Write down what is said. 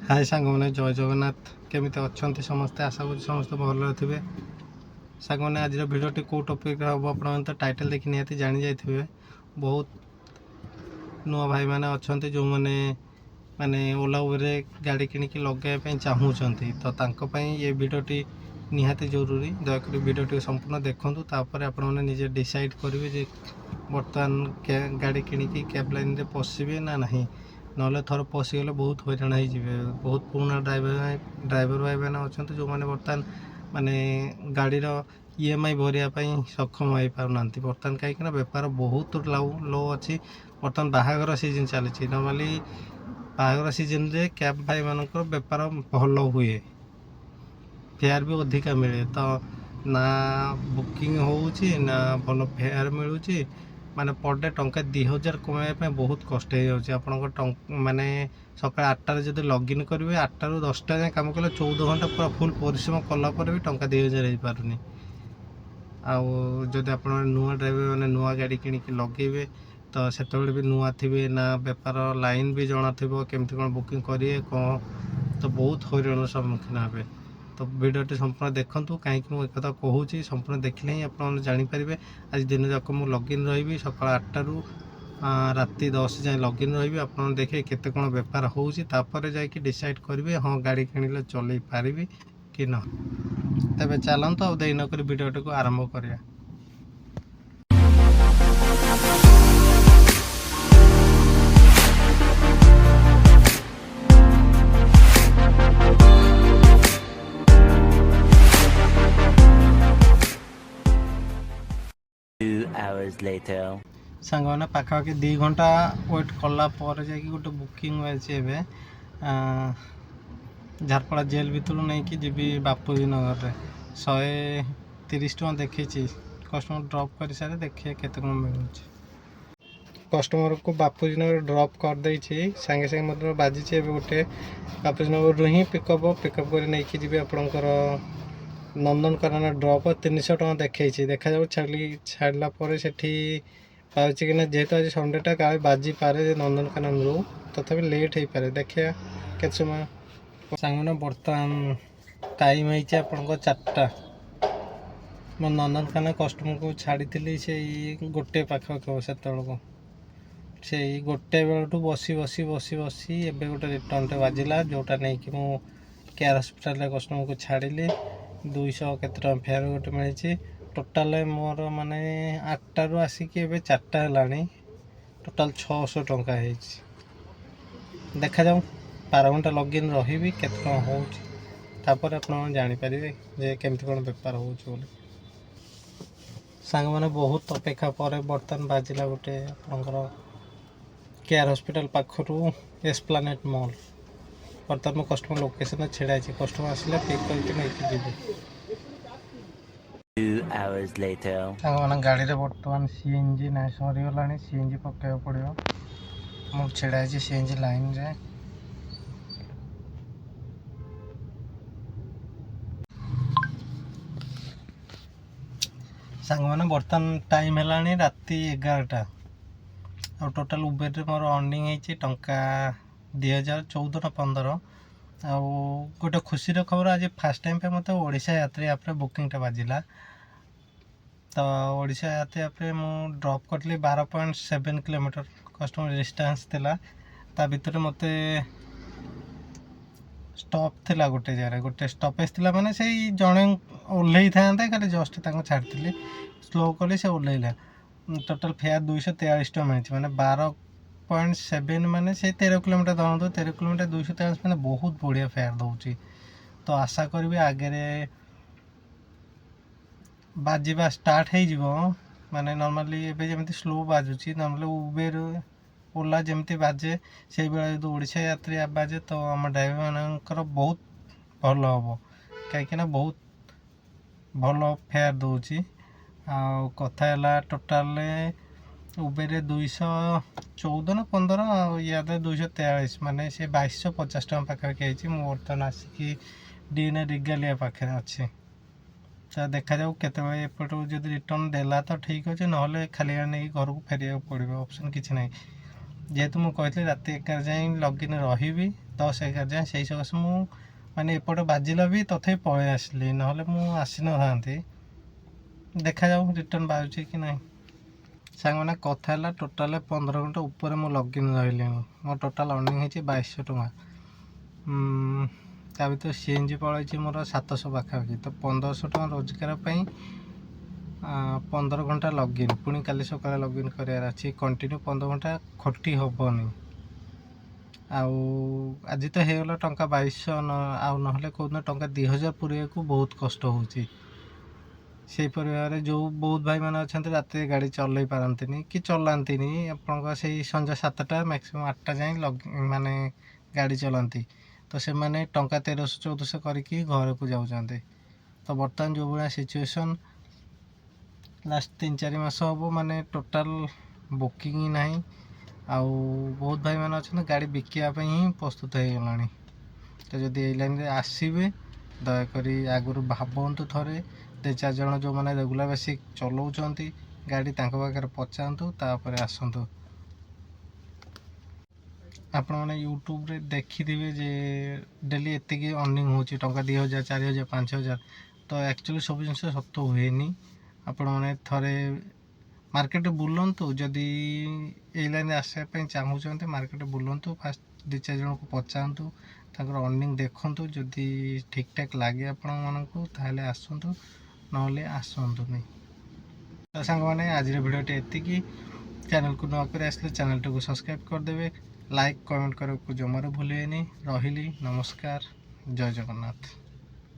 हाय सांग मैंने जय जगन्नाथ केमिति अच्छे समस्ते आशा करूँ समस्त भल थे सांग मैंने आज भिडियोटी कौ टॉपिक हम आप टाइटल देखी निहाती जानी जाइए बहुत नुआ भाई मैंने अच्छा जो मैंने माने ओला उबेर गाड़ी किणिकी लगे चाहूँगी तो ये भिडियोटी निहाती जरूरी दयाक भिडियोटी संपूर्ण देखूँ तापर आपने निजे डिसाइड करेंगे बर्तमान गाड़ी किणिकी कैब लाइन में पशिबे ना नहीं ना थर पशिगले बहुत हईराण हो बहुत पुराना ड्राइवर भाई मैंने अच्छा जो मैंने बर्तमान माने गाड़ी EMI भरियापाई सक्षम हो पारना बर्तमान कहीं बेपार बहुत लो अच्छी बर्तमान बाहागर सीजन चली नॉर्मली बाहागर सीजन रे कैब भाई मानकर बेपार भल हुए फेयर भी अधिका मिले तो ना बुकिंग होउची ना भल फेयर मिलूची माने पर डे टंका 2000 कमाइबा बहुत कष्ट हो माने सकाल 8टार जब लॉगिन करेंगे 8टा रू 10टा जाए कम कले 14 घंटा पूरा फुल परिश्रम कलापर भी टंका 2000 हो पारुनी आदि आप नुआ ड्राइवर मैंने नुआ गाड़ी किणिकी लगे तो से भी नुआ थे ना बेपार लाइन भी जना थी केमती कौन बुकिंग करेंगे कौन तो बहुत हईराण सम्मुखीन हे तो भिडियोटी संपूर्ण देखूँ कहीं मुझे एक कहूँ संपूर्ण देखने ही आप जानीपारे आज दिन जाक मुझे लगिन रही सका 8टा रू राति 10 जाए लगिन रही आप देखे केते कौन बेपार होपर जाकि डिसाइड करेंगे हाँ गाड़ी किणिले चल पारि कि न तेज चलतु आ देरी नक भिडियोटी को आरंभ करिया। सांग मैंने पाखापाखि 2 घंटा वेट कलापर जा गोटे बुकिंग अच्छे झारपड़ा जेल भितर नहीं कि जी बापूजी नगर में 130 टଙ୍କା देखी कस्टमर ड्रॉप कर सारे देखिए केते कौन मिलूँ कस्टमर को बापूजी नगर ड्रॉप कर दे सांगे सांगे मतलब बाजी गोटे बापूजी नगर रू ही पिकअप कर नहीं जी आपंकर नंदनकानन ड्रॉप 300 टଙ୍କା देखी देखा छाड़ला से पाँच कि जेहेतु आज संडेटा काले बाजी पारे नंदनकानन रू तथापि लेट हो पारे देखिए के समय सांगने बर्तमान टाइम है आपंक 4टा मैं नंदनकानन कस्टमर को छाड़ी से गोटे पाखपाख से से गोटे बेलू बसी बसी बसी बसी एवं गोटे रिटर्न टे बाजिला जोटा नहीं कि मु केयर हॉस्पिटल कस्टमर को छाड़ी 200 केते टଙ୍କା फेयर गोटे मिली टोटाल मोर माने 8टा रू आसिक 4टा है टोटाल 600 टଙ୍କା देखा जाऊ 12 घंटा लगिन रही केते टଙ୍କା होपर आप जानीपारे जे केमती कौन बेपार हो सांग मैंने बहुत अपेक्षा पर बर्तमान बाजिला गोटे आपंकर केयर हॉस्पिटल पाखु एस्प्लानेट मॉल बर्तमान मो कस्टमर लोकेशन छेड़ा कस्टमर आसिले पिक करके 2 hours later मैंने गाड़ी रे बर्तमान CNG ना सरीगला CNG पकड़ पड़ो मुझे छेड़ा CNG लाइन रे सांग मैंने बर्तमान टाइम है राति 11टा और टोटाल उबेर मोर अर्निंग है टंका 2014 ना 15 आ गोटे खुशी खबर आज फास्ट टाइम पे मत ओडिशा यात्री आप बुकिंगटा बाजिला तो ओडिशा यात्री आप मुझे ड्रॉप करी 12.7 किलोमीटर कस्टमर डिस्टेंस थिला ता भितर मत स्टॉप थिला गोटे जगह गोटे स्टॉपेज थिला माने से जड़े ओल्लई था खाली जस्ट छाड़ी स्लो कली से ओल्लैला टोटाल फेयर 243 टଙ୍କା मिली मैंने 12.7 माने से 13 किलोमीटर धरत 13 किलोमीटर 243 मैंने बहुत बढ़िया फेयर दौर तो आशा करी आगे बाजिबा स्टार्ट हो माने नॉर्मली एबे जमती स्लो बाजुची नॉर्मली उबेर ओला जमती बाजे से बेला जो ओडिशा यात्री बाजे तो आम ड्राइवर मानकर बहुत भल हम कहीं बहुत भल फेयर दौर कथा टोटाल उबेर 214 ना 15 याद 243 माने से 2250 टଙ୍କା पाखापाखि मुझे बर्तमान आसिक डीएनए रिगालिया पाखे अच्छे तो देखा जाऊ केत एपटू जब रिटर्न देला तो ठीक अच्छे ना खाली नहीं घर को फेरिया पड़ो ऑप्शन किसी ना जेहेतु मुझे कहती रात 11 जाए लगिन रही 10-11 ଯାଏଁ। ସେଇ ସକାଶେ ମୁଁ ମାନେ ଏପଟେ ବାଜିଲା ବି ତଥାପି ପଳେଇ ଆସିଲି, ନହେଲେ ମୁଁ ଆସିନଥାନ୍ତି। ଦେଖାଯାଉ ରିଟର୍ନ ବାହାରୁଛି କି ନାହିଁ। ସାଙ୍ଗମାନେ କଥା ହେଲା ଟୋଟାଲ 15 ଘଣ୍ଟା ଉପରେ ମୁଁ ଲଗ୍ଇନ୍ ରହିଲିଣି। ମୋ ଟୋଟାଲ ଅର୍ଣ୍ଣିଂ ହେଇଛି 2200 ଟଙ୍କା। ତା ଭିତରେ CNG ପଳେଇଛି ମୋର 700 ପାଖାପାଖି। ତ 1500 ଟଙ୍କା ରୋଜଗାର ପାଇଁ 15 ଘଣ୍ଟା ଲଗ୍ଇନ୍, ପୁଣି କାଲି ସକାଳେ ଲଗ୍ଇନ୍ କରିବାର ଅଛି। କଣ୍ଟିନ୍ୟୁ 15 ଘଣ୍ଟା ଖଟି ହେବନି। ଆଉ ଆଜି ତ ହେଇଗଲା ଟଙ୍କା 2200, ଆଉ ନହେଲେ କେଉଁଦିନ ଟଙ୍କା 2000 ପୁରେଇବାକୁ ବହୁତ କଷ୍ଟ ହେଉଛି। ସେଇ ପରିବାରରେ ଯେଉଁ ବହୁତ ଭାଇମାନେ ଅଛନ୍ତି ରାତିରେ ଗାଡ଼ି ଚଲେଇ ପାରନ୍ତିନି କି ଚଲାନ୍ତିନି, ଆପଣଙ୍କ ସେଇ ସନ୍ଧ୍ୟା 7ଟା ମ୍ୟାକ୍ସିମମ୍ 8ଟା ଯାଏଁ ମାନେ ଗାଡ଼ି ଚଲାନ୍ତି। ତ ସେମାନେ ଟଙ୍କା 1300-1400 କରିକି ଘରକୁ ଯାଉଛନ୍ତି। ତ ବର୍ତ୍ତମାନ ଯେଉଁ ଭଳିଆ ସିଚୁଏସନ୍, ଲାଷ୍ଟ 3-4 ମାସ ହେବ ମାନେ ଟୋଟାଲ ବୁକିଂ ନାହିଁ। ଆଉ ବହୁତ ଭାଇମାନେ ଅଛନ୍ତି ଗାଡ଼ି ବିକିବା ପାଇଁ ହିଁ ପ୍ରସ୍ତୁତ ହେଇଗଲାଣି। ତ ଯଦି ଏଇ ଲାଇନ୍ରେ ଆସିବେ, ଦୟାକରି ଆଗରୁ ଭାବନ୍ତୁ ଥରେ। 2-4 ଜଣ ଯେଉଁମାନେ ରେଗୁଲାର ବେସିକ୍ ଚଲାଉଛନ୍ତି ଗାଡ଼ି, ତାଙ୍କ ପାଖରେ ପଚାରନ୍ତୁ, ତାପରେ ଆସନ୍ତୁ। ଆପଣମାନେ ୟୁଟ୍ୟୁବରେ ଦେଖିଥିବେ ଯେ ଡେଲି ଏତିକି ଅର୍ଣ୍ଣିଂ ହେଉଛି, ଟଙ୍କା 2000, 4000, 5000। ତ ଆକ୍ଚୁଆଲି ସବୁ ଜିନିଷ ସତ ହୁଏନି। ଆପଣମାନେ ଥରେ ମାର୍କେଟରେ ବୁଲନ୍ତୁ। ଯଦି ଏଇ ଲାଇନ୍ରେ ଆସିବା ପାଇଁ ଚାହୁଁଛନ୍ତି, ମାର୍କେଟରେ ବୁଲନ୍ତୁ। ଫାଷ୍ଟ 2-4 ଜଣଙ୍କୁ ପଚାରନ୍ତୁ, ତାଙ୍କର ଅର୍ଣ୍ଣିଂ ଦେଖନ୍ତୁ। ଯଦି ଠିକ୍ଠାକ୍ ଲାଗେ ଆପଣମାନଙ୍କୁ ତାହେଲେ ଆସନ୍ତୁ, ନହେଲେ ଆସନ୍ତୁନି। ତ ସାଙ୍ଗମାନେ ଆଜିର ଭିଡ଼ିଓଟି ଏତିକି। ଚ୍ୟାନେଲକୁ ନୂଆ କରି ଆସିଲେ ଚ୍ୟାନେଲଟିକୁ ସବସ୍କ୍ରାଇବ୍ କରିଦେବେ। ଲାଇକ୍ କମେଣ୍ଟ କରିବାକୁ ଜମାରୁ ଭୁଲିବେନି। ରହିଲି, ନମସ୍କାର, ଜୟ ଜଗନ୍ନାଥ।